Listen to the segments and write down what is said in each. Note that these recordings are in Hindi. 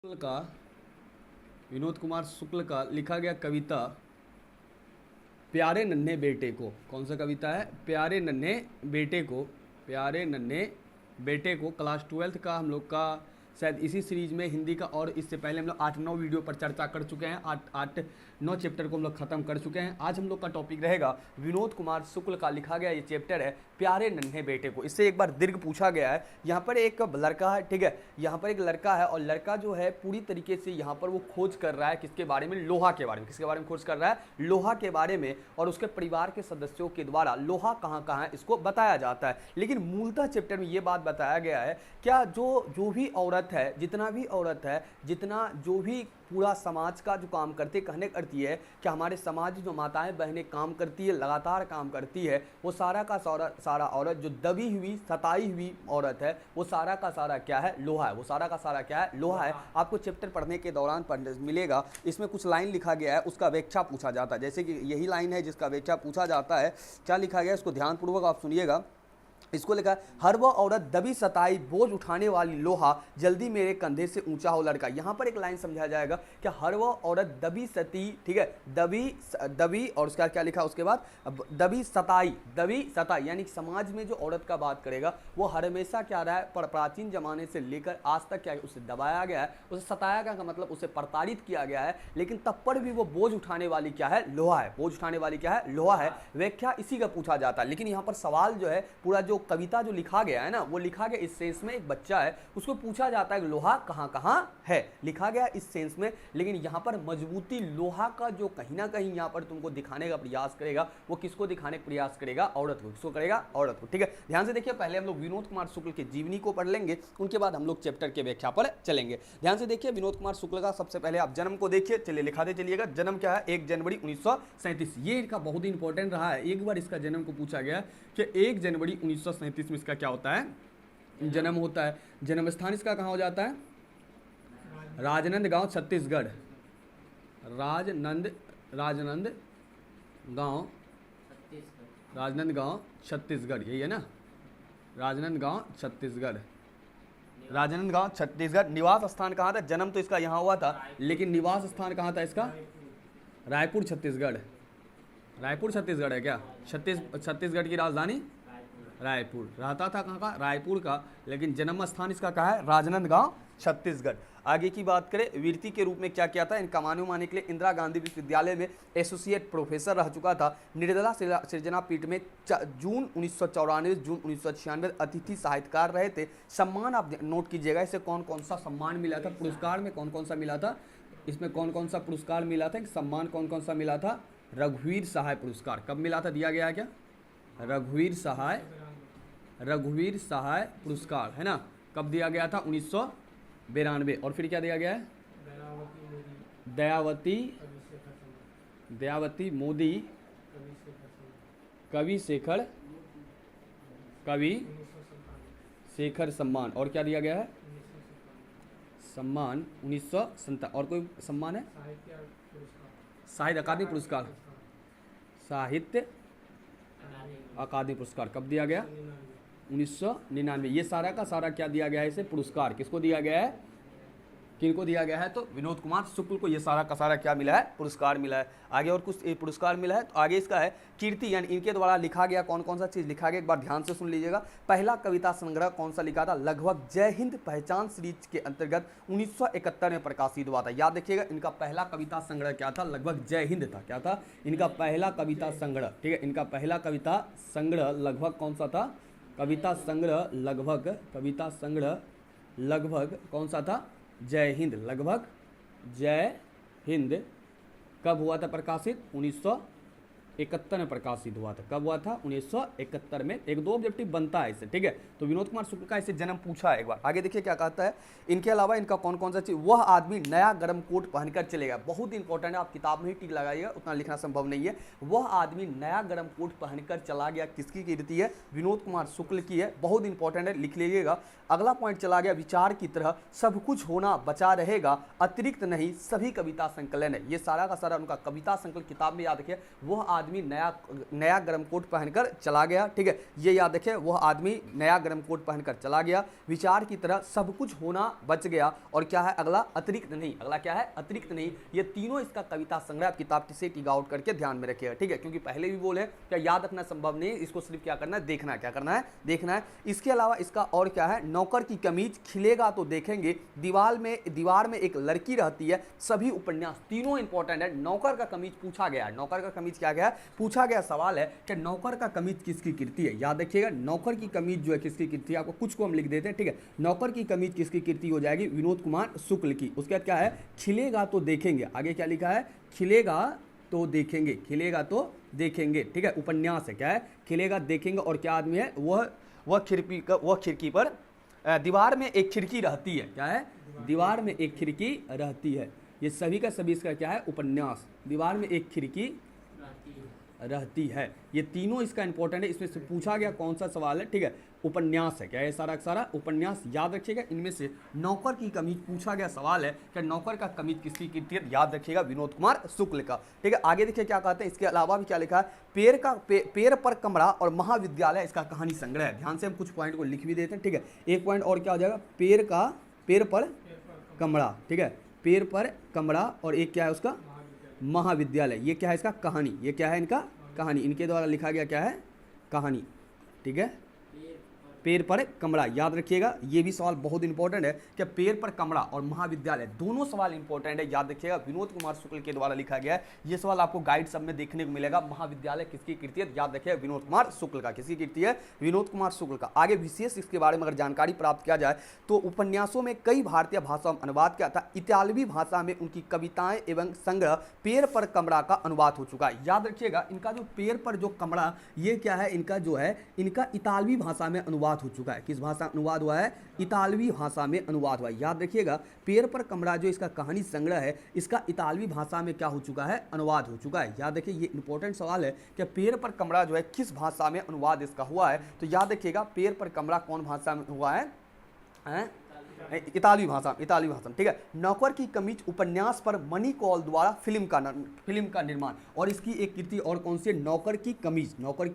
शुक्ल का विनोद कुमार शुक्ल का लिखा गया कविता प्यारे नन्हे बेटे को। कौन सा कविता है? प्यारे नन्हे बेटे को। प्यारे नन्हे बेटे को क्लास 12th का हम लोग का शायद इसी सीरीज में हिंदी का, और इससे पहले हम लोग 8-9 वीडियो पर चर्चा कर चुके हैं। 8-9 चैप्टर को हम लोग खत्म कर चुके हैं। आज हम लोग का टॉपिक रहेगा विनोद कुमार शुक्ल का लिखा गया ये चैप्टर है प्यारे नन्हे बेटे को। इससे एक बार दीर्घ पूछा गया है। यहाँ पर एक लड़का है, ठीक है, यहाँ पर एक लड़का है और लड़का जो है पूरी तरीके से यहाँ पर वो खोज कर रहा है किसके बारे में? लोहा के बारे में। किसके बारे में खोज कर रहा है? लोहा के बारे में। और उसके परिवार के सदस्यों के द्वारा लोहा कहाँ कहाँ है इसको बताया जाता है। लेकिन मूलतः चैप्टर में ये बात बताया गया है, क्या जो भी औरत है, जितना भी औरत है, जितना जो भी पूरा समाज का जो काम करते, कहने करती है कि हमारे समाज जो माताएं बहनें काम करती है, लगातार काम करती है, वो सारा का सारा औरत जो दबी हुई सताई हुई औरत है, वो सारा का सारा क्या है? लोहा है। वो सारा का सारा क्या है? लोहा है। आपको चैप्टर पढ़ने के दौरान मिलेगा, इसमें कुछ लाइन लिखा गया है, उसका व्याख्या पूछा जाता है। जैसे कि यही लाइन है जिसका व्याख्या पूछा जाता है। क्या लिखा गया है इसको ध्यानपूर्वक आप सुनिएगा। इसको लिखा है, हर वह औरत दबी सताई बोझ उठाने वाली लोहा, जल्दी मेरे कंधे से ऊंचा हो लड़का। यहाँ पर एक लाइन समझाया जाएगा कि हर वह औरत दबी सती, ठीक है, दबी और उसका क्या लिखा उसके बाद? दबी सताई यानी समाज में जो औरत का बात करेगा वो हमेशा क्या रहा है? प्राचीन जमाने से लेकर आज तक क्या है? उसे दबाया गया है, उसे सताया गया का मतलब उसे प्रताड़ित किया गया है। लेकिन तब पर भी वो बोझ उठाने वाली क्या है? लोहा है। बोझ उठाने वाली क्या है? लोहा है। व्याख्या इसी का पूछा जाता है। लेकिन यहाँ पर सवाल जो है, पूरा जो कविता जो लिखा गया है ना, वो लिखा गया इस सेंस में, एक बच्चा है उसको पूछा जाता है लोहा कहाँ कहाँ है, लिखा गया इस सेंस में। लेकिन यहाँ पर मजबूती लोहा का जो कहीं ना कहीं यहाँ पर तुमको दिखाने का प्रयास करेगा, वो किसको दिखाने का प्रयास करेगा? औरत को। किसको करेगा? औरत को। ठीक है, ध्यान से देखिए। पहले हम लोग विनोद कुमार शुक्ल की जीवनी को पढ़ लेंगे, उनके बाद हम लोग चैप्टर के व्याख्या पर चलेंगे। ध्यान से देखिए विनोद कुमार शुक्ल का सबसे पहले आप जन्म को देखिए, चलिए लिखाते चलिएगा। जन्म क्या है? 1 जनवरी 1937। ये इनका बहुत ही इंपॉर्टेंट रहा है। एक बार इसका जन्म को पूछा गया कि 1 जनवरी 1937 में इसका क्या होता है? जन्म होता है। जन्म स्थान इसका कहाँ हो जाता है? राजनंदगांव, छत्तीसगढ़। राजनंदगांव छत्तीसगढ़, यही है ना? राजनंदगांव छत्तीसगढ़। निवास स्थान कहाँ था? जन्म तो इसका यहाँ हुआ था, लेकिन निवास स्थान कहाँ था इसका? रायपुर, छत्तीसगढ़। रायपुर छत्तीसगढ़ है क्या? छत्तीसगढ़ की राजधानी रायपुर। रहता था कहाँ का? रायपुर का। लेकिन जन्म स्थान इसका कहाँ है? राजनांदगांव, छत्तीसगढ़। आगे की बात करें, वीरती के रूप में क्या किया था? इनका माने के लिए इंदिरा गांधी विश्वविद्यालय में एसोसिएट प्रोफेसर रह चुका था। निर्मला सृजना पीठ में जून 1994 जून 1996 अतिथि साहित्यकार रहे थे। सम्मान आप नोट कीजिएगा, इसे कौन कौन सा सम्मान मिला था? पुरस्कार में कौन कौन सा मिला था? इसमें कौन कौन सा पुरस्कार मिला था? सम्मान कौन कौन सा मिला था? रघुवीर सहाय पुरस्कार। कब मिला था? दिया गया है क्या? रघुवीर सहाय पुरस्कार, है ना? कब दिया गया था? 1992। और फिर क्या दिया गया है? दयावती मोदी कवि शेखर सम्मान। और क्या दिया गया है? सम्मान 1957। और कोई सम्मान है? साहित्य अकादमी पुरस्कार। साहित्य अकादमी पुरस्कार कब दिया गया? 1999। ये सारा का सारा क्या दिया गया है? इसे पुरस्कार किसको दिया गया है? किनको दिया गया है? तो विनोद कुमार शुक्ल को ये सारा का सारा क्या मिला है? पुरस्कार मिला है। आगे और कुछ पुरस्कार मिला है, तो आगे इसका है कीर्ति, यानी इनके द्वारा लिखा गया कौन कौन सा चीज़ लिखा गया, एक बार ध्यान से सुन लीजिएगा। पहला कविता संग्रह कौन सा लिखा था? लगभग जय हिंद पहचान सीरीज के अंतर्गत 1971 में प्रकाशित हुआ था। याद रखिएगा, इनका पहला कविता संग्रह क्या था? लगभग जय हिंद था। क्या था इनका पहला कविता संग्रह? ठीक है, इनका पहला कविता संग्रह लगभग कौन सा था? कविता संग्रह लगभग कौन सा था? जय हिंद। लगभग जय हिंद कब हुआ था प्रकाशित? 1971 में प्रकाशित हुआ था। कब हुआ था? 1971 में। एक दो ऑब्जेक्टिव बनता है इससे, ठीक है। तो विनोद कुमार शुक्ल का इसे जन्म पूछा है एक बार। आगे देखिए क्या कहता है। इनके अलावा इनका कौन कौन सा चीज? वह आदमी नया गर्म कोट पहनकर चलेगा। बहुत इंपॉर्टेंट है, आप किताब में ही टिक लगाइएगा, उतना लिखना संभव नहीं है। वह आदमी नया गर्म कोट पहनकर चला गया, किसकी कीर्ति है? विनोद कुमार शुक्ल की है। बहुत इंपॉर्टेंट है, लिख लीजिएगा। अगला पॉइंट चला गया, विचार की तरह सब कुछ होना बचा रहेगा, अतिरिक्त नहीं, सभी कविता संकलन है। ये सारा का सारा उनका कविता संकलन किताब में याद रखिए। वह आदमी आदमी नया नया गर्म कोट पहनकर चला गया। ठीक है, ये याद रखें, वह आदमी नया गर्म कोट पहनकर चला गया, विचार की तरह सब कुछ होना बच गया, और क्या है अगला, अतिरिक्त नहीं। अगला क्या है, अतिरिक्त नहीं। ये तीनों इसका कविता संग्रह आप किताब से टिक आउट करके ध्यान में रखिएगा। ठीक है, क्योंकि पहले भी बोले क्या याद रखना संभव नहीं, इसको सिर्फ क्या करना है, देखना है। क्या करना है, देखना है। इसके अलावा इसका और क्या है, नौकर की कमीज खिलेगा तो देखेंगे, दीवार में एक लड़की रहती है, सभी उपन्यास, तीनों इंपॉर्टेंट है। नौकर का कमीज पूछा गया है, नौकर का कमीज क्या गया, पूछा गया सवाल है कि नौकर का कमीज किसकी कृति है। याद रखिएगा, नौकर की कमीज जो है किसकी कृति है, आपको कुछ को हम लिख देते हैं। ठीक है, नौकर की कमीज किसकी कृति हो जाएगी, विनोद कुमार शुक्ल की। उसके बाद क्या है, खिलेगा तो देखेंगे, आगे क्या लिखा है, खिलेगा तो देखेंगे, खिलेगा तो देखेंगे। ठीक है, उपन्यास है, क्या है, खिलेगा देखेंगे। और क्या आदमी है, वह खिड़की पर दीवार में एक खिड़की रहती है। क्या है, दीवार में एक खिड़की रहती है। ये सभी का सभी इसका क्या है, उपन्यास, दीवार में एक खिड़की रहती है। ये तीनों इसका इंपॉर्टेंट है। इसमें से पूछा गया कौन सा सवाल है, ठीक है, उपन्यास है। क्या है, सारा सारा उपन्यास। याद रखिएगा, इनमें से नौकर की कमीज पूछा गया सवाल है कि नौकर का कमीज किसकी कृति है, याद रखिएगा विनोद कुमार शुक्ल का। ठीक है, आगे देखिए क्या कहते हैं, इसके अलावा भी क्या लिखा है, पेड़ पर कमरा और महाविद्यालय इसका कहानी संग्रह है। ध्यान से हम कुछ पॉइंट को लिख भी देते हैं। ठीक है, एक पॉइंट और क्या हो जाएगा, पेड़ पर कमरा। ठीक है, पेड़ पर कमरा, और एक क्या है उसका, महाविद्यालय। ये क्या है इसका, कहानी। ये क्या है इनका, कहानी। इनके द्वारा लिखा गया क्या है, कहानी। ठीक है, पेड़ पर कमरा, याद रखिएगा। ये भी सवाल बहुत इंपॉर्टेंट है कि पेड़ पर कमरा और महाविद्यालय दोनों सवाल इंपॉर्टेंट है, याद रखिएगा। विनोद कुमार शुक्ल के द्वारा लिखा गया है। ये सवाल आपको गाइड सब में देखने को मिलेगा। महाविद्यालय किसकी कृति है, याद रखिएगा विनोद कुमार शुक्ल का। किसकी कृति है, विनोद कुमार शुक्ल का। आगे विशेष इसके बारे में अगर जानकारी प्राप्त किया जाए तो उपन्यासों में कई भारतीय भाषाओं में अनुवाद किया था। इतालवी भाषा में उनकी कविताएं एवं संग्रह पेड़ पर कमरा का अनुवाद हो चुका है। याद रखिएगा, इनका जो पेड़ पर जो कमरा, ये क्या है, इनका जो है, इनका इतालवी भाषा में अनुवाद हो चुका है। किस भाषा अनुवाद हुआ है, इतालवी भाषा में अनुवाद हुआ है। याद रखिएगा, पेड़ पर कमरा जो इसका कहानी संग्रह है, इसका इतालवी भाषा में क्या हो चुका है, अनुवाद हो चुका है। याद रखिए, ये इंपॉर्टेंट सवाल है कि पेड़ पर कमरा जो है किस भाषा में अनुवाद इसका हुआ है। तो याद रखिएगा, पेड़ पर कमरा कौन भाषा में हुआ है, इतालवी भाषा, इतालवी भाषा। ठीक है, नौकर की कमीज उपन्यास पर मनी कौल द्वारा फिल्म का निर्माण। और इसकी एक कृति और कौन सी है, नौकर की कमीज। नौकर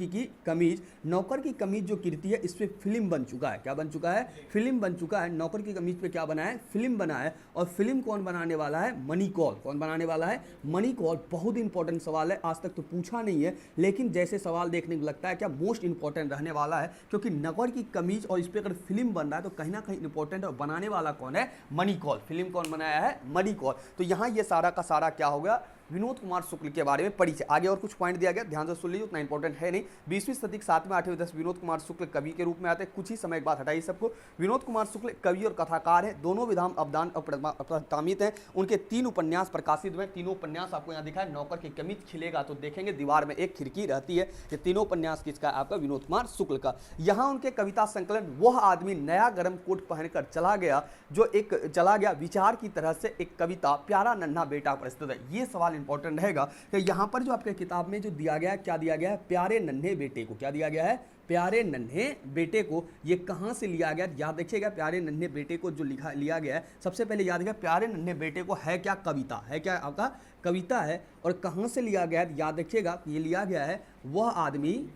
की कमीज जो कृति है, इस पे फिल्म बन चुका है। क्या बन चुका है, फिल्म बन चुका है। नौकर की कमीज पे क्या बना है, फिल्म बना है। और फिल्म कौन बनाने वाला है, मनी कौल। कौन बनाने वाला है, मनी कौल। बहुत इंपॉर्टेंट सवाल है, आज तक तो पूछा नहीं है, लेकिन जैसे सवाल देखने को लगता है क्या मोस्ट इंपॉर्टेंट रहने वाला है, क्योंकि नौकर की कमीज और इस पर अगर फिल्म बन रहा है तो कहीं ना कहीं इंपॉर्टेंट है। बनाने वाला कौन है, मनी कौल। फिल्म कौन बनाया है, मनी कौल। तो यहां ये सारा का सारा क्या होगा, विनोद कुमार शुक्ल के बारे में परिचय। आगे और कुछ पॉइंट दिया गया, ध्यान से सुन लीजिए, उतना इंपॉर्टेंट है नहीं। 20वीं सदी के 7वें 8वें दस विनोद कुमार शुक्ल कवि के रूप में आते हैं। कुछ ही समय के बाद हटाइए सबको। विनोद कुमार शुक्ल कवि और कथाकार हैं, दोनों विधाम अवदान अप्रतिमानित हैं। उनके 3 उपन्यास प्रकाशित हुए। तीनों उपन्यास आपको यहाँ दिखा है, नौकर की कमीज, खिलेगा तो देखेंगे, दीवार में एक खिड़की रहती है। ये तीनों उपन्यास किसका, आपका विनोद कुमार शुक्ल का। यहाँ उनके कविता संकलन वह आदमी नया गर्म कोट पहनकर चला गया, जो एक चला गया विचार की तरह से, एक कविता प्यारा नन्हा बेटा प्रस्तुत है। ये सवाल इंपॉर्टेंट रहेगा कि यहाँ पर जो आपके किताब में जो दिया गया है, क्या दिया गया है, प्यारे नन्हे बेटे को। क्या दिया गया है, प्यारे नन्हे बेटे को। ये कहाँ से लिया गया, याद रखिएगा। प्यारे नन्हे बेटे को जो लिया गया है, सबसे पहले याद रखिएगा, प्यारे नन्हे बेटे को है क्या, कविता है। क्या आपका कविता है। और कहाँ से लिया गया है, याद रखिएगा, ये लिया गया है वह आदमी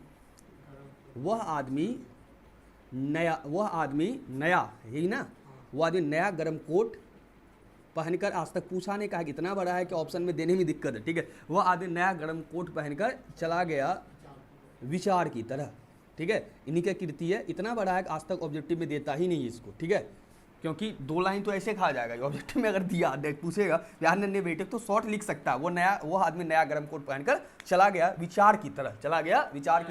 नया, यही ना, वो आदमी नया गर्म कोट पहनकर, आज तक पूछा नहीं, कहा कि इतना बड़ा है कि ऑप्शन में देने में दिक्कत है। ठीक है, वह आदमी नया गर्म कोट पहनकर चला गया विचार की तरह। ठीक है, इन्हीं की कृति है, इतना बड़ा है कि आज तक ऑब्जेक्टिव में देता ही नहीं इसको। ठीक है, क्योंकि 2 लाइन तो ऐसे खा जाएगा, ऑब्जेक्टिव में अगर दिया पूछेगा प्यार नन्हे बेटे तो शॉर्ट लिख सकता है, वो आदमी नया गर्म कोट पहनकर चला गया विचार की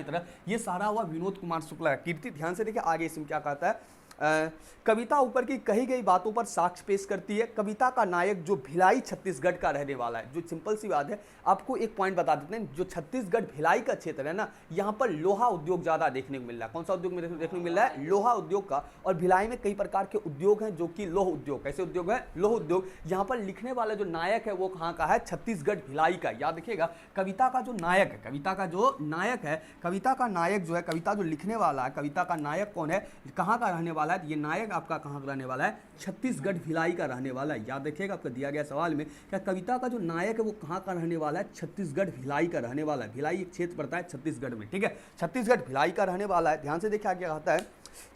तरह। ये सारा हुआ विनोद कुमार शुक्ल का कीर्ति। ध्यान से देखिए आगे इसमें क्या कहता है, कविता ऊपर की कही गई बातों पर साक्ष्य पेश करती है। कविता का नायक जो भिलाई छत्तीसगढ़ का रहने वाला है, जो सिंपल सी बात है। आपको एक पॉइंट बता देते हैं, जो छत्तीसगढ़ भिलाई का क्षेत्र है ना, यहाँ पर लोहा उद्योग ज्यादा देखने को मिल रहा है। कौन सा उद्योग देखने को मिल रहा है, लोहा उद्योग का। और भिलाई में कई प्रकार के उद्योग हैं, जो कि लौह उद्योग। कैसे उद्योग है, लौह उद्योग। यहाँ पर लिखने वाला जो नायक है वो कहाँ का है, छत्तीसगढ़ भिलाई का। याद रखिएगा, कविता का जो नायक है, कविता का जो नायक जो है, कविता जो लिखने वाला है, कविता का नायक कौन है, कहाँ का रहने वाला वाला है, ये नायक आपका कहाँ का रहने वाला है, छत्तीसगढ़ भिलाई का रहने वाला है। याद रखिएगा आपका दिया गया सवाल में, क्या कविता का जो नायक है वो कहाँ का रहने वाला है, छत्तीसगढ़ भिलाई का रहने वाला है। भिलाई एक क्षेत्र पड़ता है छत्तीसगढ़ में, ठीक है, छत्तीसगढ़ भिलाई का रहने वाला है। ध्यान से देखिए आगे कहता है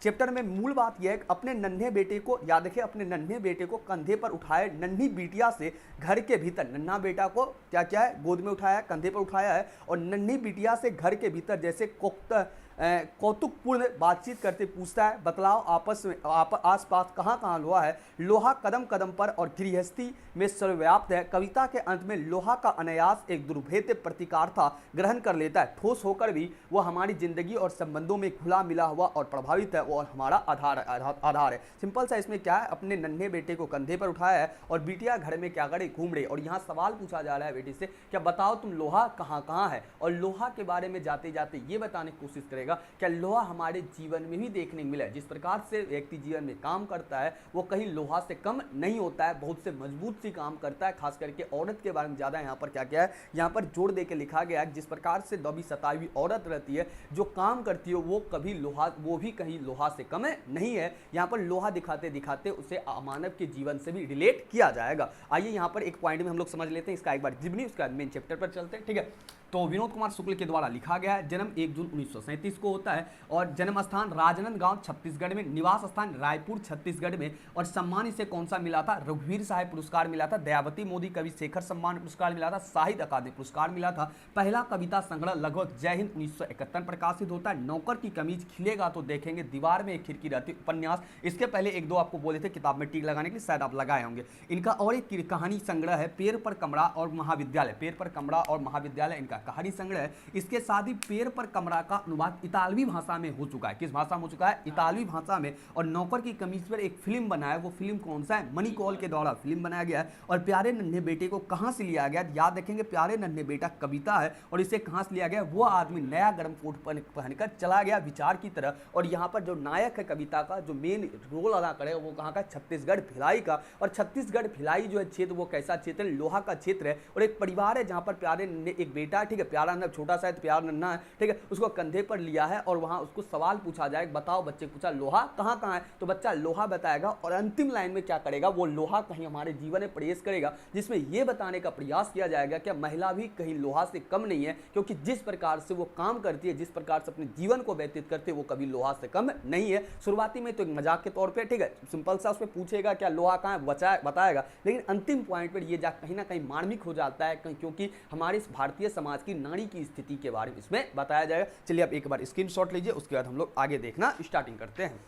चैप्टर में मूल बात यह है कि अपने नन्हे बेटे को, याद रखिए, अपने नन्हे बेटे को कंधे पर उठाए नन्ही बिटिया से घर के भीतर, नन्हा बेटा को क्या क्या है, गोद में उठाया है, कंधे पर उठाया है, और नन्ही बिटिया से घर के भीतर जैसे कौतुकपूर्ण बातचीत करते पूछता है, बतलाओ आपस में आसपास कहाँ कहाँ लोहा है। लोहा कदम कदम पर और गृहस्थी में सर्वव्याप्त है। कविता के अंत में लोहा का अनायास एक दुर्भेद्य प्रतिकारता ग्रहण कर लेता है। ठोस होकर भी वह हमारी जिंदगी और संबंधों में घुला मिला हुआ और प्रभावित है, और हमारा आधार है। सिंपल सा इसमें क्या है, अपने नन्हे बेटे को कंधे पर उठाया है और बिटिया घर में क्या करे, घूम रही। और यहाँ सवाल पूछा जा रहा है बेटी से, क्या बताओ तुम लोहा कहाँ कहाँ है, और लोहा के बारे में जाते जाते ये बताने की कोशिश करेगा क्या लोहा हमारे जीवन में भी देखने को मिला है। जिस प्रकार से व्यक्ति जीवन में काम करता है वो कहीं लोहा से कम नहीं होता है, बहुत से मजबूत सी काम करता है। खास करके औरत के बारे में ज्यादा यहाँ पर क्या क्या है, यहाँ पर जोड़ दे के लिखा गया है, जिस प्रकार से 27 औरत रहती है जो काम करती है वो कभी लोहा, वो भी कहीं लोहा से कम नहीं है। यहाँ पर लोहा दिखाते दिखाते उसे मानव के जीवन से भी रिलेट किया जाएगा। आइए यहाँ पर एक पॉइंट में हम लोग समझ लेते हैं इसका एक बार जीवनी, उसके बाद मेन चैप्टर पर चलते हैं, ठीक है। तो विनोद कुमार शुक्ल के द्वारा लिखा गया है। जन्म 1 जून 1937 को होता है, और जन्म स्थान राजनांदगांव छत्तीसगढ़ में, निवास स्थान रायपुर छत्तीसगढ़ में, और सम्मान इसे कौन सा मिला था, रघुवीर साहिब पुरस्कार मिला था, दयावती मोदी कवि शेखर सम्मान पुरस्कार मिला था, साहित्य अकादमी पुरस्कार मिला था। पहला कविता संग्रह लगभग जय हिंद 1971 प्रकाशित होता है। नौकर की कमीज खिलेगा तो देखेंगे, दीवार में एक खिड़की रहती, उपन्यास। इसके पहले एक दो आपको बोले थे किताब में टिक लगाने के लिए, शायद आप लगाए होंगे। इनका और एक कहानी संग्रह है पेड़ पर कमरा और महाविद्यालय, पेड़ पर कमरा और महाविद्यालय इनका कहानी संग्रह है। इसके साथ ही पेड़ पर कमरा का अनुवाद इतालवी भाषा में हो चुका है। किस भाषा में हो चुका है, इतालवी भाषा में। और नौकर की कमीज पर एक फिल्म बना है, वो फिल्म कौन सा है, मनी कौल के द्वारा फिल्म बनाया गया है। और प्यारे नन्हे बेटे को कहां से लिया गया, याद रखेंगे प्यारे नन्हे बेटा कविता है, और इसे कहां से लिया गया, वो आदमी नया गर्म कोट पहनकर चला गया विचार की तरह। और यहाँ पर जो नायक है कविता का, जो मेन रोल अदा करेगा वो कहाँ का, छत्तीसगढ़ भिलाई का। और छत्तीसगढ़ भिलाई जो है क्षेत्र, वो कैसा क्षेत्र है, लोहा का क्षेत्र है। और एक परिवार है जहाँ पर प्यारे नन्हे, एक बेटा है, ठीक है, प्यारा छोटा सा है तो प्यार नन्हा है, ठीक है, उसको कंधे पर लिया है, और वहां उसको सवाल पूछा जाए, बताओ, बच्चे पूछा लोहा कहाँ कहाँ है, तो बच्चा लोहा बताएगा। और अंतिम लाइन में क्या करेगा, वो लोहा कहीं हमारे जीवन में प्रवेश करेगा, जिसमें यह बताने का प्रयास किया जाएगा कि महिला भी कहीं लोहा से कम नहीं है, क्योंकि जिस प्रकार से वो काम करती है, जिस प्रकार से अपने जीवन को व्यतीत करते है, वो कभी लोहा से कम नहीं है। शुरुआती में तो एक मजाक के तौर पर, ठीक है, सिंपल सा उसमें पूछेगा क्या लोहा कहाँ है, बताएगा, लेकिन अंतिम पॉइंट पर यह कहीं ना कहीं मार्मिक हो जाता है, क्योंकि हमारे इस भारतीय समाज की नारी की स्थिति के बारे में इसमें बताया जाएगा। चलिए अब एक बार स्क्रीनशॉट लीजिए, उसके बाद हम लोग आगे देखना स्टार्टिंग करते हैं।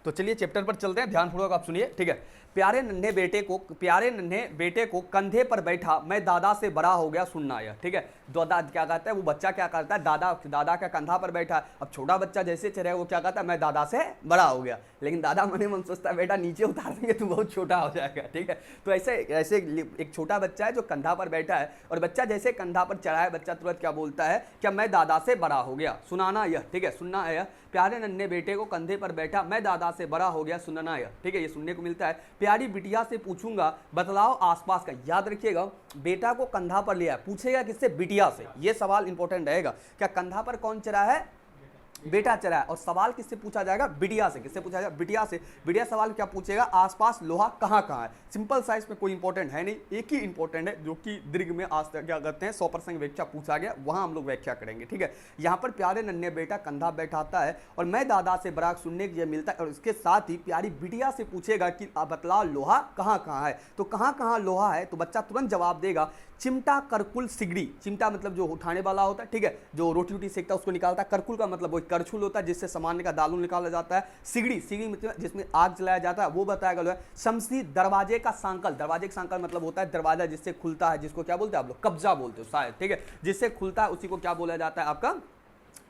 तो चलिए चैप्टर पर चलते हैं, ध्यानपूर्वक आप सुनिए, ठीक है। प्यारे नन्हे बेटे को कंधे पर बैठा मैं दादा से बड़ा हो गया, सुनना आया, ठीक है। दादा क्या कहता है, वो बच्चा क्या करता है, दादा का कंधा पर बैठा है। अब छोटा बच्चा जैसे चले वो क्या कहता है, मैं दादा से बड़ा हो गया, लेकिन दादा मने मन सोचता है बेटा नीचे उतार देंगे तो बहुत छोटा हो जाएगा, ठीक है। तो ऐसे एक छोटा बच्चा है जो कंधा पर बैठा है, और बच्चा जैसे कंधा पर चढ़ा है, बच्चा तुरंत क्या बोलता है, क्या मैं दादा से बड़ा हो गया, सुनाना यह, ठीक है, सुनना है। प्यारे नन्हे बेटे को कंधे पर बैठा मैं दादा से बड़ा हो गया, सुनना यह, ठीक है, ये सुनने को मिलता है। प्यारी बिटिया से पूछूंगा, बतलाओ आसपास का, याद रखिएगा बेटा को कंधा पर लिया, पूछेगा किससे, बिटिया से। ये सवाल इंपॉर्टेंट रहेगा, क्या कंधा पर कौन चढ़ा है, बेटा चला है, और सवाल किससे पूछा जाएगा, बिटिया से। किससे पूछा जाएगा, बिटिया से। बिटिया सवाल क्या पूछेगा, आसपास लोहा कहाँ कहाँ है। सिंपल साइज में कोई इंपॉर्टेंट है नहीं, एक ही इंपॉर्टेंट है जो कि दीर्घ में आज तक क्या करते हैं 100% व्याख्या पूछा गया, वहां हम लोग व्याख्या करेंगे, ठीक है। यहाँ पर प्यारे नन्हे बेटा कंधा बैठाता है और मैं दादा से बड़ा सुनने के लिए मिलता है, और इसके साथ ही प्यारी बिटिया से पूछेगा कि बतलाओ लोहा कहाँ कहाँ है। तो कहाँ कहाँ लोहा है, तो बच्चा तुरंत जवाब देगा, चिमटा करकुल सिगड़ी। चिमटा मतलब जो उठाने वाला होता है, ठीक है, जो रोटी वोटी सेकता है उसको निकालता है। करकुल का मतलब वो करछुल होता है जिससे सामान्य का दालू निकाला जाता है। सिगड़ी मतलब जिसमें आग जलाया जाता है, वो बताया। शमसी दरवाजे का सांकल, दरवाजे का सांकल मतलब होता है दरवाजा जिससे खुलता है, जिसको क्या बोलते हैं आप लोग, कब्जा बोलते हो शायद, ठीक है, जिससे खुलता है उसी को क्या बोला जाता है आपका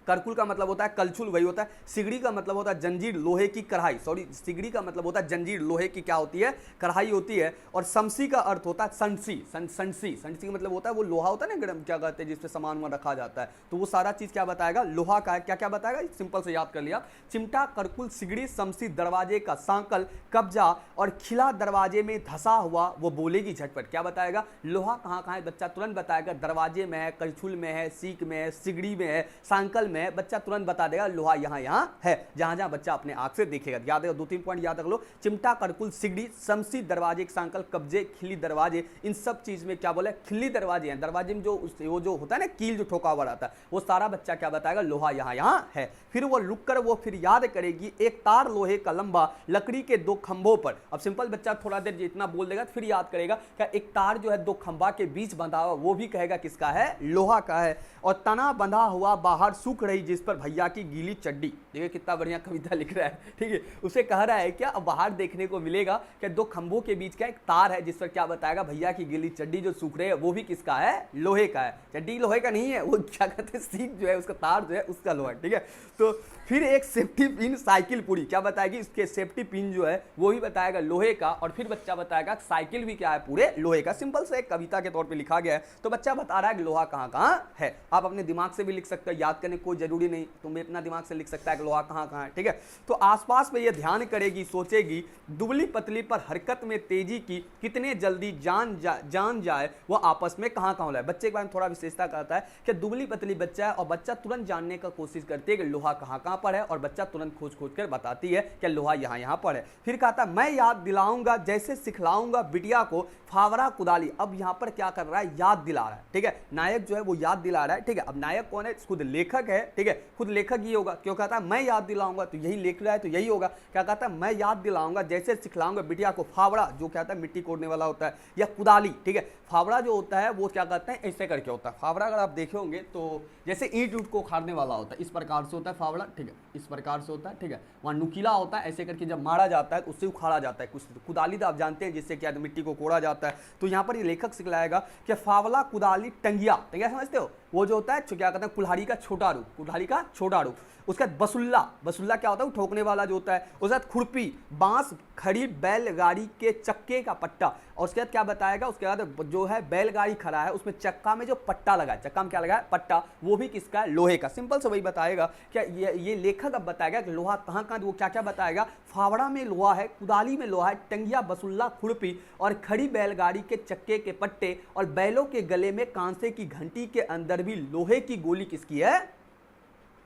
करकुल का मतलब होता है कलछुल, वही होता है। सिगड़ी का मतलब होता है जंजीर, लोहे की कढ़ाई, सॉरी सिगड़ी का मतलब होता है जंजीर, लोहे की क्या होती है, कढ़ाई होती है। और समसी का अर्थ होता है संसी, संसी, संसी का मतलब होता है वो लोहा होता है ना, गरम क्या कहते हैं जिसपे सामान वामान रखा जाता है, तो वो सारा चीज क्या बताएगा, लोहा का है। क्या क्या बताएगा, सिंपल से याद कर लिया। चिमटा, करकुल, सिगड़ी, समसी, दरवाजे का सांकल, कब्जा और खिला दरवाजे में धसा हुआ वो बोलेगी झटपट। क्या बताएगा, लोहा कहाँ कहाँ है, बच्चा तुरंत बताएगा, दरवाजे में है, करछुल में है, सीक में है, सिगड़ी में है, सांकल में है, बच्चा तुरंत बता देगा लोहा यहाँ यहाँ है, जहां जहां बच्चा अपने आंख से देखेगा। याद है, 2-3 पॉइंट याद रख लो, चिमटा, करकुल, सिगड़ी, समसी, दरवाजे के सांकल, कब्जे, खिल्ली दरवाजे, इन सब चीज में क्या बोले, खिल्ली दरवाजे हैं, दरवाजे में जो वो जो होता है ना कील जो ठोका हुआ रहता है, वो सारा बच्चा क्या बताएगा, लोहा यहाँ यहाँ है। फिर वो रुक कर वो फिर याद करेगी, एक तार लोहे का लंबा लकड़ी के 2 खंभों पर। अब सिंपल बच्चा थोड़ा देर जितना बोल देगा फिर याद करेगा, क्या एक तार जो है 2 खंभा के बीच बंधा हुआ, वो भी कहेगा किसका है, लोहा का है। और तना बंधा हुआ बाहर सूख रही जिस पर भैया की गीली चड्डी, देखिए कितना बढ़िया कविता लिख रहा है, ठीक है। उसे कह रहा है क्या, अब बाहर देखने को मिलेगा कि 2 खंभों के बीच का एक तार है जिस पर क्या बताएगा, भैया की गीली चड्डी जो सूख रही है वो भी किसका है, लोहे का है। चड्डी लोहे का नहीं है, वो क्या कहते हैं सीख जो है उसका तार जो है उसका लोहा, ठीक है। तो फिर एक सेफ्टी पिन साइकिल पूरी, क्या बताएगी, इसके सेफ्टी पिन जो है वो भी बताएगा लोहे का। और फिर बच्चा बताएगा साइकिल भी क्या है, पूरे लोहे का। सिंपल से एक कविता के तौर पे लिखा गया है, तो बच्चा बता रहा है कि लोहा कहाँ कहाँ है। आप अपने दिमाग से भी लिख सकते हो, याद करने कोई जरूरी नहीं, तुम अपना दिमाग से लिख सकता है कि लोहा कहाँ कहाँ है, ठीक है। तो आसपास में ये ध्यान करेगी, सोचेगी, दुबली पतली पर हरकत में तेजी की, कितने जल्दी जान जाए वो आपस में कहाँ कहाँ है। बच्चे के बारे में थोड़ा विशेषता कहता है कि दुबली पतली बच्चा है और बच्चा तुरंत जानने का कोशिश करती है कि लोहा कहाँ कहाँ पर है, और बच्चा तुरंत खोज खोज कर बताती है कि लोहा यहाँ यहाँ पर है। फिर कहता है, मैं याद दिलाऊंगा जैसे सिखलाऊंगा बिटिया को फावड़ा कुदाली। अब यहाँ पर क्या कर रहा है, याद दिला रहा है, ठीक है। नायक जो है वो याद दिला रहा है, ठीक है। अब नायक कौन है, खुद लेखक है, ठीक है, खुद लेखक ही होगा। क्यों कहता है मैं याद दिलाऊंगा, तो यही लिख रहा है तो यही होगा। क्या कहता है, मैं याद दिलाऊंगा जैसे सिखलाऊंगा बिटिया को फावड़ा, जो कहता है मिट्टी कोड़ने वाला होता है, या कुदाली, ठीक है। फावड़ा जो होता है वो क्या कहते हैं, ऐसे करके होता है फावड़ा। अगर आप देखे होंगे तो जैसे ईंट उठ को उखाड़ने वाला होता है, इस प्रकार से होता है फावड़ा, ठीक है, इस प्रकार से होता है, ठीक है। वहाँ नुकीला होता है, ऐसे करके जब मारा जाता है उससे उखाड़ा जाता है। कुछ कुदाली तो आप जानते हैं जिससे क्या मिट्टी को कोड़ा जाता है। तो यहाँ पर ये लेखक सिखलाएगा कि फावला, कुदाली, टंगिया, टंगिया समझते हो, वो जो होता है क्या कहते हैं, कुल्हाड़ी का छोटा रूप, कुल्हाड़ी का छोटा रूप। उसके बाद बसुल्ला, बसुल्ला क्या होता है, ठोकने वाला जो होता है। उसके बाद खुरपी, बांस, खड़ी बैलगाड़ी के चक्के का पट्टा। और उसके बाद क्या बताएगा, उसके बाद जो है बैलगाड़ी खड़ा है उसमें चक्का में जो पट्टा लगा है, चक्का में क्या लगा है, पट्टा, वो भी किसका है, लोहे का। सिंपल से वही बताएगा। क्या ये लेखक अब बताएगा कि लोहा कहाँ कहाँ, वो क्या क्या बताएगा, फावड़ा में लोहा है, कुदाली में लोहा है, टंगिया, बसुल्ला, खुरपी और खड़ी बैलगाड़ी के चक्के के पट्टे, और बैलों के गले में कांसे की घंटी के अंदर भी लोहे की गोली किसकी है,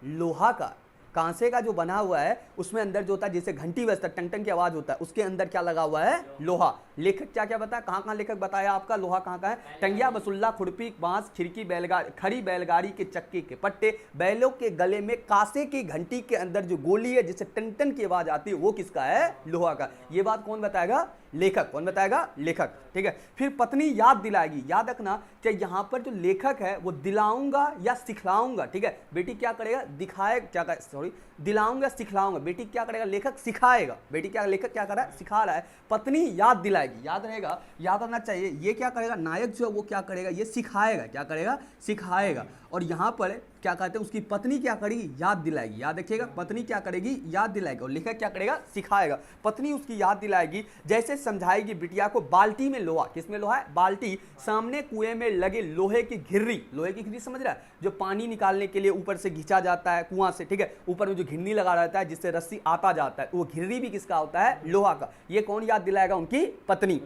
लोहा का। कांसे का जो बना हुआ है उसमें अंदर जो होता है जैसे घंटी बजता है, टंग टंग की आवाज होता है, उसके अंदर क्या लगा हुआ है, लोहा। लेखक क्या क्या बताया, कहाँ कहाँ लेखक बताया आपका, लोहा कहाँ कहाँ है, टंगिया, बसुल्ला, खुरपी, बांस, खिड़की, बैलगाड़ी, खड़ी बैलगाड़ी के चक्के के पट्टे, बैलों के गले में कांसे की घंटी के अंदर जो गोली है जिससे टन टन की आवाज आती है वो किसका है, लोहा का। ये बात कौन बताएगा, लेखक। कौन बताएगा, लेखक, ठीक है। फिर पत्नी याद दिलाएगी, याद रखना कि यहाँ पर जो लेखक है वो दिलाऊंगा या सिखलाऊंगा, ठीक है। बेटी क्या करेगा, दिखाए, क्या सॉरी, दिलाऊंगा सिखलाऊंगा, बेटी क्या करेगा, लेखक सिखाएगा, बेटी क्या, लेखक क्या कर रहा है, सिखा रहा है। पत्नी याद दिलाएगी, याद रहेगा, याद रखना चाहिए। ये क्या करेगा, नायक जो है वो क्या करेगा, ये सिखाएगा, क्या करेगा, सिखाएगा। और यहाँ पर क्या कहते हैं, उसकी पत्नी क्या करेगी, याद दिलाएगी, याद रखिएगा, पत्नी क्या करेगी, याद दिलाएगी। और लेखक क्या करेगा, सिखाएगा। पत्नी उसकी याद दिलाएगी जैसे समझाएगी बिटिया को बाल्टी में लोहा, किसमें लोहा है, बाल्टी, सामने कुएं में लगे लोहे की घिर्री, लोहे की घिर्री समझ रहा है, जो पानी निकालने के लिए ऊपर से खींचा जाता है कुआं से, ठीक है, ऊपर में जो घिरनी लगा रहता है जिससे रस्सी आता जाता है, वो घिर्री भी किसका होता है, लोहा का। ये कौन याद दिलाएगा, उनकी पत्नी।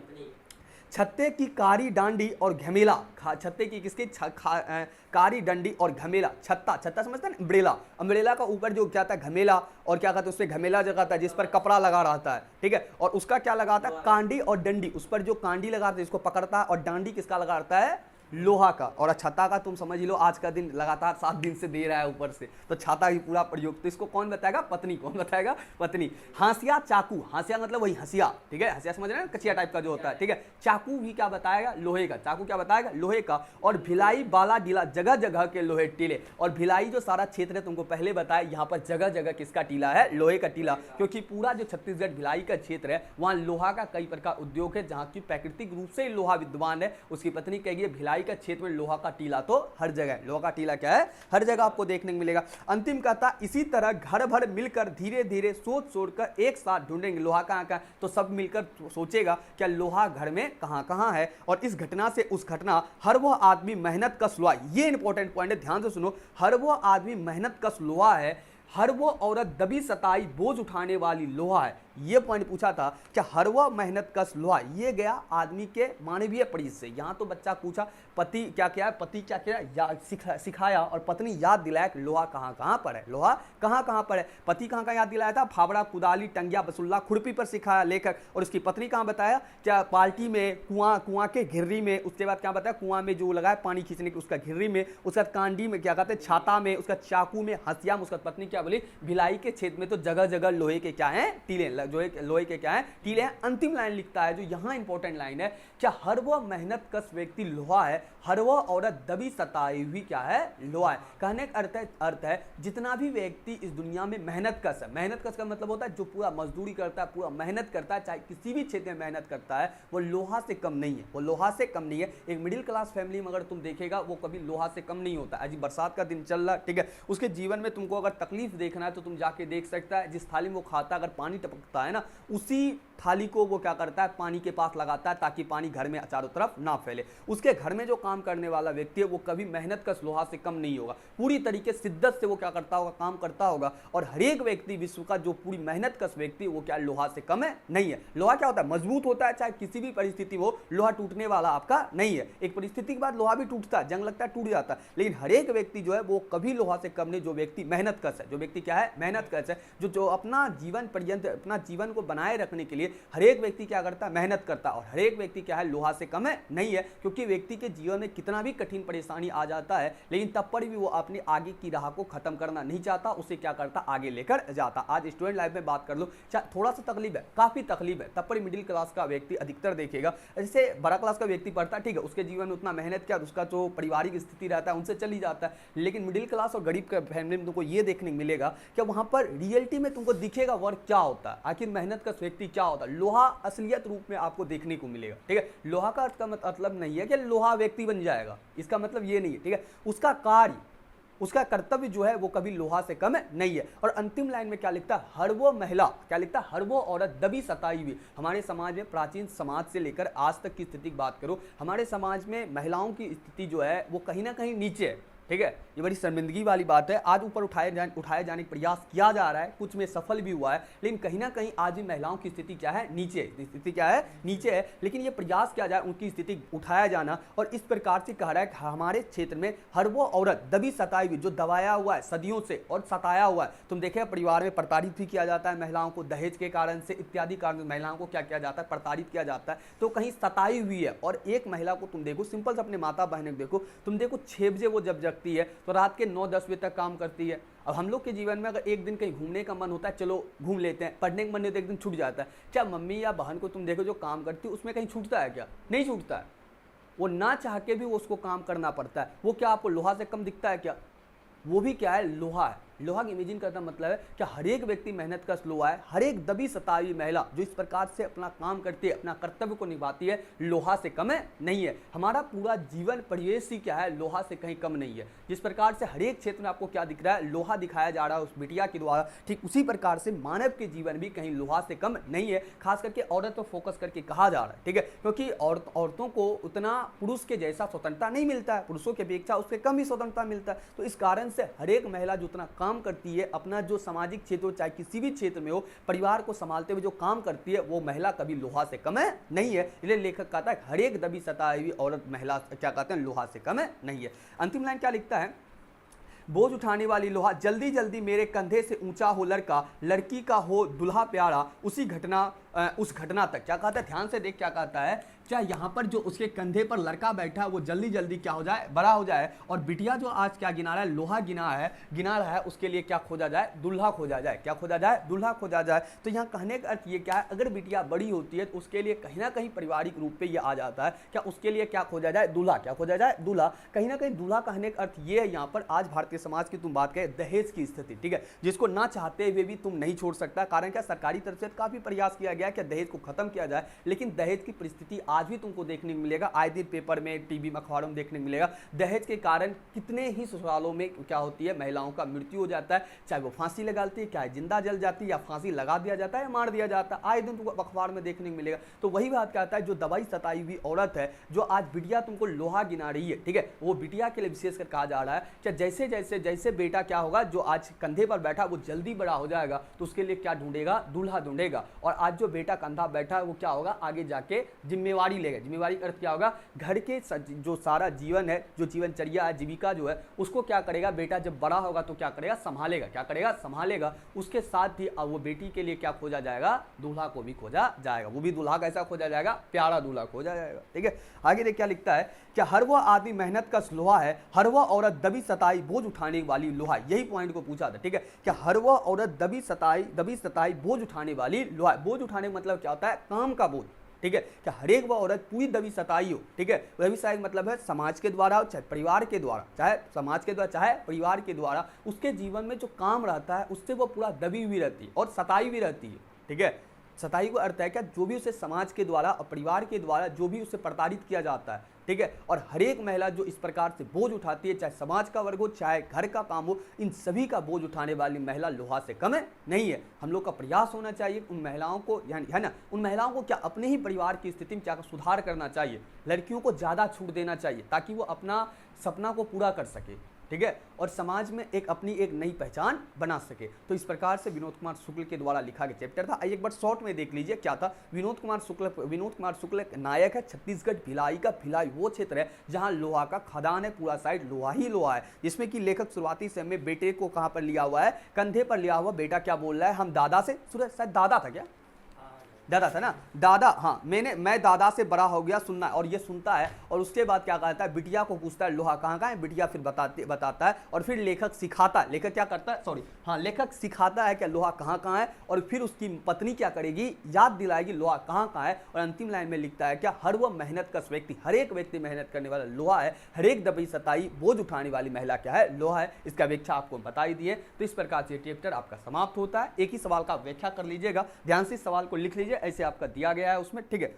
छत्ते की कारी डांडी और घमेला, छत्ते की किसकी, कारी डंडी और घमेला, छत्ता, छत्ता समझते हैं, अम्ब्रेला, अम्ब्रेला का ऊपर जो क्या था, घमेला, और क्या कहते हैं, उसमें घमेला जगह था जिस पर कपड़ा लगा रहता है, ठीक है। और उसका क्या लगा था, कांडी और डंडी, उस पर जो कांडी लगा था जिसको पकड़ता है, और डांडी किसका लगा रहता है, लोहा का। और छाता का तुम समझ लो, आज का दिन लगातार 7 दिन से दे रहा है ऊपर से, तो छाता की पूरा प्रयोग। तो इसको कौन बताएगा, पत्नी। कौन बताएगा, पत्नी। हांसिया, चाकू, हांसिया मतलब वही हंसिया, ठीक है, हंसिया समझ रहे हैं, कचिया टाइप का जो होता है, ठीक है। चाकू भी क्या बताएगा, लोहे का, चाकू क्या बताएगा, लोहे का। और भिलाई, बाला, डीला, जगह जगह के लोहे टीले। और भिलाई जो सारा क्षेत्र है तुमको पहले बताया, यहाँ पर जगह जगह किसका टीला है, लोहे का टीला, क्योंकि पूरा जो छत्तीसगढ़ भिलाई का क्षेत्र है वहाँ लोहा का कई प्रकार उद्योग है, जहाँ की प्राकृतिक रूप से लोहा विद्वान है। उसकी पत्नी कहेगी भिलाई पिटाई का क्षेत्र में लोहा का टीला तो हर जगह है। लोहा का टीला क्या है? हर जगह आपको देखने को मिलेगा। अंतिम कहता इसी तरह घर भर मिलकर धीरे धीरे सोच सोच कर एक साथ ढूंढेंगे लोहा कहाँ का है, तो सब मिलकर सोचेगा क्या लोहा घर में कहाँ कहाँ है, और इस घटना से उस घटना हर वह आदमी मेहनत कस लोहा, ये इंपॉर्टेंट पॉइंट है, ध्यान से सुनो, हर वह आदमी मेहनत कस लोहा है, हर वो औरत दबी सताई बोझ उठाने वाली लोहा है। ये पॉइंट पूछा था कि हर वह मेहनत कस लोहा, ये गया आदमी के मानवीय परिचय से। यहाँ तो बच्चा पूछा पति क्या क्या है, पति क्या क्या सिखाया और पत्नी याद दिलाया कि लोहा कहाँ कहाँ पर है, लोहा कहाँ कहाँ पर है। पति कहाँ कहाँ याद दिलाया था? फावड़ा, कुदाली, टंगिया, बसुल्ला, खुरपी पर सिखाया लेकर, और उसकी पत्नी कहाँ बताया? क्या बाल्टी में, कुआं के घिर्री में, उसके बाद क्या बताया? कुआं में जो लगाया पानी खींचने की उसका घिर्री में, उसका कांडी में क्या कहते हैं, छाता में, उसका चाकू में, हथिया में। उसका पत्नी क्या बोली? भिलाई के क्षेत्र में तो जगह जगह लोहे के क्या है? टीले, जो लोहे के क्या है? टीले हैं। अंतिम लाइन लिखता है जो यहाँ इंपॉर्टेंट लाइन है, क्या हर वह मेहनत कश व्यक्ति लोहा है, हर वह औरत दबी सताई हुई क्या है? लोहा है। कहने का अर्थ है जितना भी व्यक्ति इस दुनिया में मेहनत कश है, मेहनत कश का मतलब होता है जो पूरा मजदूरी करता है, पूरा मेहनत करता है, चाहे किसी भी क्षेत्र में मेहनत करता है, वो लोहा से कम नहीं है, वो लोहा से कम नहीं है। एक मिडिल क्लास फैमिली में अगर तुम देखेगा वो कभी लोहा से कम नहीं होता। आज बरसात का दिन चल रहा, ठीक है, उसके जीवन में तुमको अगर तकलीफ देखना है तो तुम जाके देख सकता है, जिस थाली में वो खाता है अगर पानी टपकता है ना, उसी थाली को वो क्या करता है? पानी के पास लगाता है ताकि पानी घर में चारों तरफ ना फैले। उसके घर में जो काम करने वाला व्यक्ति है वो कभी मेहनत कश लोहा से कम नहीं होगा, पूरी तरीके शिद्दत से वो क्या करता होगा? काम करता होगा। और हर एक व्यक्ति विश्व का जो पूरी मेहनत कश व्यक्ति वो क्या लोहा से कम है? नहीं है। लोहा क्या होता है? मजबूत होता है, चाहे किसी भी परिस्थिति हो, लोहा टूटने वाला आपका नहीं है। एक परिस्थिति के बाद लोहा भी टूटता है, जंग लगता है, टूट जाता है, लेकिन हर एक व्यक्ति जो है वो कभी लोहा से कम नहीं। जो व्यक्ति मेहनत कश है, जो व्यक्ति क्या है? मेहनत कश है, जो अपना जीवन पर्यंत अपना जीवन को बनाए रखने के लिए हर एक व्यक्ति क्या करता है? मेहनत करता है। और हर एक व्यक्ति क्या है? लोहा से कम है नहीं है, क्योंकि व्यक्ति के जीवन में कितना भी कठिन परेशानी आ जाता है, लेकिन तब पर भी वो अपनी आगे की राह को खत्म करना नहीं चाहता, उसे क्या करता? आगे लेकर जाता। आज स्टूडेंट लाइफ में बात कर लो, थोड़ा सा तकलीफ है, काफी तकलीफ है, तब पर मिडिल क्लास का व्यक्ति अधिकतर देखेगा। जैसे बड़ा क्लास का व्यक्ति पढ़ता है, ठीक है, उसके जीवन में उतना मेहनत किया, उसका जो पारिवारिक स्थिति रहता है उनसे चल ही जाता है। लेकिन मिडिल क्लास और गरीब का फैमिली में तुमको ये देखने को मिलेगा कि वहां पर रियलिटी में तुमको दिखेगा वर्क क्या होता है, आखिर मेहनत का व्यक्ति क्या होता है। लोहा असलियत रूप में आपको देखने को मिलेगा, ठीक है। लोहा का अर्थ का मतलब नहीं है कि लोहा व्यक्ति बन जाएगा, इसका मतलब ये नहीं है, ठीक है। उसका कार्य, उसका कर्तव्य जो है वो कभी लोहा से कम नहीं है। और अंतिम लाइन में क्या लिखता है? हर वो महिला, क्या लिखता है? हर वो औरत दबी सताई हुई। हमारे समाज में, प्राचीन समाज से लेकर आज तक की स्थिति की बात करो, हमारे समाज में महिलाओं की स्थिति जो है वो कहीं ना कहीं नीचे है, ठीक है। ये बड़ी शर्मिंदगी वाली बात है। आज ऊपर उठाए जाने का प्रयास किया जा रहा है, कुछ में सफल भी हुआ है, लेकिन कहीं ना कहीं आज भी महिलाओं की स्थिति क्या है? नीचे। स्थिति क्या है? नीचे है। लेकिन ये प्रयास किया जाए उनकी स्थिति उठाया जाना, और इस प्रकार से कह रहा है कि हमारे क्षेत्र में हर वो औरत दबी सताई हुई, जो दबाया हुआ है सदियों से और सताया हुआ है। तुम देखे परिवार में प्रताड़ित भी किया जाता है महिलाओं को, दहेज के कारण से इत्यादि कारण महिलाओं को क्या किया जाता है? प्रताड़ित किया जाता है। तो कहीं सताई हुई है। और एक महिला को तुम देखो, सिंपल से अपने माता बहनों को देखो, तुम देखो 6 बजे वो जब जगती है तो रात के 9-10 बजे तक काम करती है। अब हम लोग के जीवन में अगर एक दिन कहीं घूमने का मन होता है, चलो घूम लेते हैं, पढ़ने का मन नहीं तो एक दिन छूट जाता है। क्या मम्मी या बहन को तुम देखो जो काम करती है उसमें कहीं छूटता है क्या? नहीं छूटता है। वो ना चाह के भी उसको काम करना पड़ता है। वो क्या आपको लोहा से कम दिखता है क्या? वो भी क्या है? लोहा है। लोहा की इमेजिन करता मतलब है कि हर एक व्यक्ति मेहनत का लोहा है। हर एक दबी सताई महिला जो इस प्रकार से अपना काम करती है, अपना कर्तव्य को निभाती है, लोहा से कम है नहीं है। हमारा पूरा जीवन परिवेश ही क्या है? लोहा से कहीं कम नहीं है। जिस प्रकार से हर एक क्षेत्र में आपको क्या दिख रहा है? लोहा दिखाया जा रहा है उस बिटिया के द्वारा, ठीक उसी प्रकार से मानव के जीवन भी कहीं लोहा से कम नहीं है। खास करके औरत पर फोकस करके कहा जा रहा है, ठीक है, क्योंकि औरतों को उतना पुरुष के जैसा स्वतंत्रता नहीं मिलता है, पुरुषों की अपेक्षा उससे कम ही स्वतंत्रता मिलता है। तो इस कारण से हर एक महिला जो उतना काम करती है, अपना जो सामाजिक क्षेत्र हो चाहे किसी भी क्षेत्र में हो, परिवार को संभालते हुए जो काम करती है, वो महिला कभी लोहा से कम है नहीं है। इसलिए लेखक कहता है हर एक दबी सताई हुई औरत महिला क्या कहते हैं? लोहा से कम है नहीं है। अंतिम लाइन क्या लिखता है? बोझ उठाने वाली लोहा, जल्दी जल्दी मेरे कंधे से ऊंचा हो लड़का, लड़की का हो दुल्हा प्यारा, उस घटना तक। क्या कहता है? ध्यान से देख क्या कहता है। क्या यहाँ पर जो उसके कंधे पर लड़का बैठा है वो जल्दी जल्दी क्या हो जाए? बड़ा हो जाए। और बिटिया जो आज क्या गिना रहा है? लोहा गिना रहा है, उसके लिए क्या खोजा जाए? दुल्हा खोजा जाए। क्या खोजा जाए? दुल्हा खोजा जाए। तो यहाँ कहने का अर्थ ये क्या है? अगर बिटिया बड़ी होती है तो उसके लिए कहीं ना कहीं पारिवारिक रूप पे ये आ जाता है, क्या उसके लिए क्या खोजा जाए? दूल्हा। क्या खोजा जाए? दूल्हा। कहीं ना कहीं दूल्हा कहने का अर्थ ये है, यहाँ पर आज भारतीय समाज की तुम बात करें, दहेज की स्थिति, ठीक है, जिसको ना चाहते हुए भी तुम नहीं छोड़ सकता। कारण क्या? सरकारी तरफ से काफी प्रयास किया गया कि दहेज को खत्म किया जाए, लेकिन दहेज की परिस्थिति आज भी तुमको देखने को मिलेगा, आए दिन पेपर में, टीवी में, अखबारों में देखने को मिलेगा। दहेज के कारण कितने ही ससुरालों में क्या होती है, महिलाओं का मृत्यु हो जाता है, चाहे वो फांसी लगाती है, चाहे जिंदा जल जाती है, या फांसी लगा दिया जाता है या मार दिया जाता है, आए दिन तुमको अखबार में देखने को मिलेगा। तो वही बात कहता है, जो दवाई सताई हुई औरत है, जो आज बिटिया तुमको लोहा गिना रही है, ठीक है, वो बिटिया के लिए विशेषकर कहा जा रहा है कि जैसे जैसे जैसे बेटा क्या होगा, जो आज कंधे पर बैठा वो जल्दी बड़ा हो जाएगा, तो उसके लिए क्या ढूंढेगा, दूल्हा ढूंढेगा। और आज जो बेटा कंधा बैठा है वो क्या होगा, आगे जाके जिम्मेवारी लेगा। जिम्मेवारी का अर्थ क्या होगा, घर के जो सारा जीवन है, जो जीवनचर्या है, जीविका जो है, उसको क्या करेगा बेटा, जब बड़ा होगा तो क्या करेगा, संभालेगा। क्या करेगा, संभालेगा। उसके साथ ही अब वो बेटी के लिए क्या खोजा जाएगा, दूल्हा को भी खोजा जाएगा। वो भी दूल्हा कैसा खोजा जाएगा, प्यारा दूल्हा खोजा जाएगा। ठीक है, आगे देख क्या लिखता है, क्या हर वह आदमी मेहनत का लोहा है, हर वह औरत दबी सताई बोझ उठाने वाली लोहा। यही पॉइंट को पूछा था। ठीक है, क्या हर वह औरत दबी सताई बोझ उठाने वाली लोहा। बोझ उठाने मतलब क्या होता है, काम का बोझ। ठीक है, क्या हर एक वह औरत पूरी दबी सताई हो। ठीक है, दबी सताई मतलब है समाज के द्वारा, चाहे परिवार के द्वारा, चाहे समाज के द्वारा, चाहे परिवार के द्वारा, उसके जीवन में जो काम रहता है उससे वो पूरा दबी हुई रहती है और सताई भी रहती है। ठीक है, सताई को अर्थ है क्या, जो भी उसे समाज के द्वारा और परिवार के द्वारा जो भी उसे प्रताड़ित किया जाता है। ठीक है, और हर एक महिला जो इस प्रकार से बोझ उठाती है, चाहे समाज का वर्ग हो, चाहे घर का काम हो, इन सभी का बोझ उठाने वाली महिला लोहा से कम नहीं है। हम लोग का प्रयास होना चाहिए उन महिलाओं को, यानी है ना, उन महिलाओं को क्या अपने ही परिवार की स्थिति में क्या सुधार करना चाहिए। लड़कियों को ज़्यादा छूट देना चाहिए ताकि वो अपना सपना को पूरा कर सके। ठीक है, और समाज में अपनी एक नई पहचान बना सके। तो इस प्रकार से विनोद कुमार शुक्ल के द्वारा लिखा गया चैप्टर था। एक बार शॉर्ट में देख लीजिए क्या था। विनोद कुमार शुक्ल नायक है। छत्तीसगढ़ भिलाई का, भिलाई वो क्षेत्र है जहां लोहा का खदान है, पूरा साइड लोहा ही लोहा है, जिसमें कि लेखक शुरुआती समय में बेटे को कहां पर लिया हुआ है, कंधे पर लिया हुआ। बेटा क्या बोल रहा है, हम दादा से, शायद दादा था क्या, दादा था ना, दादा, हाँ मैं दादा से बड़ा हो गया, सुनना। और ये सुनता है और उसके बाद क्या कहता है, बिटिया को पूछता है लोहा कहाँ का है। बिटिया फिर बताता है और फिर लेखक सिखाता है, लेखक क्या करता है, सॉरी हाँ, लेखक सिखाता है क्या लोहा कहाँ है। और फिर उसकी पत्नी क्या करेगी, याद दिलाएगी लोहा कहाँ है। और अंतिम लाइन में लिखता है क्या, हर वह मेहनत का व्यक्ति, हर एक व्यक्ति मेहनत करने वाला लोहा है, हर एक दबी सताई बोझ उठाने वाली महिला क्या है, लोहा है। इसका व्याख्या आपको बता ही दी है। तो इस प्रकार से चैप्टर आपका समाप्त होता है। एक ही सवाल का व्याख्या कर लीजिएगा, ध्यान से इस सवाल को लिख लीजिए, ऐसे आपका दिया गया है उसमें। ठीक है,